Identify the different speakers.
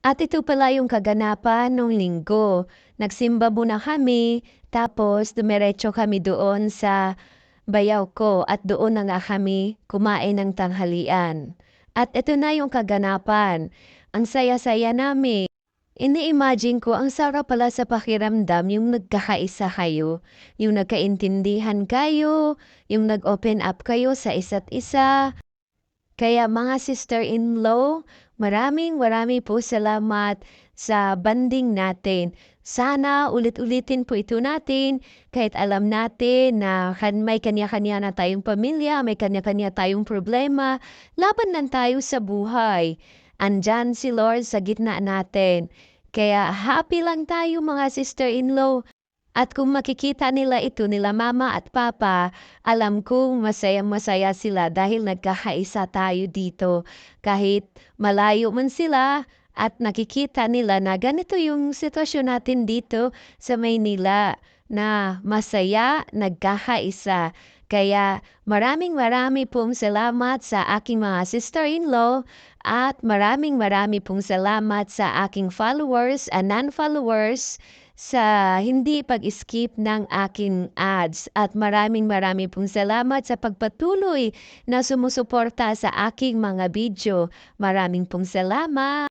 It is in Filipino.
Speaker 1: At ito pala yung kaganapan nung linggo. Nagsimba muna kami, tapos dumiretso kami doon sa bayaw ko at doon na nga kami kumain ng tanghalian. At ito na yung kaganapan. Ang saya-saya namin. Ini-imagine ko ang sarap pala sa pakiramdam yung nagkakaisa kayo, yung nagkaintindihan kayo, yung nag-open up kayo sa isa't isa. Kaya mga sister-in-law, maraming po salamat sa banding natin. Sana ulit-ulitin po ito natin kahit alam natin na may kanya-kanya na tayong pamilya, may kanya-kanya tayong problema, laban lang tayo sa buhay. Andyan si Lord sa gitna natin. Kaya happy lang tayo mga sister-in-law. At kung makikita nila ito nila mama at papa, alam kong masayang-masaya sila dahil nagkakaisa tayo dito. Kahit malayo man sila at nakikita nila na ganito yung sitwasyon natin dito sa Maynila na masaya, nagkakaisa. Kaya maraming pong salamat sa aking mga sister-in-law at maraming pong salamat sa aking followers and non-followers sa hindi pag-skip ng aking ads at maraming pong salamat sa pagpatuloy na sumusuporta sa aking mga video. Maraming pong salamat!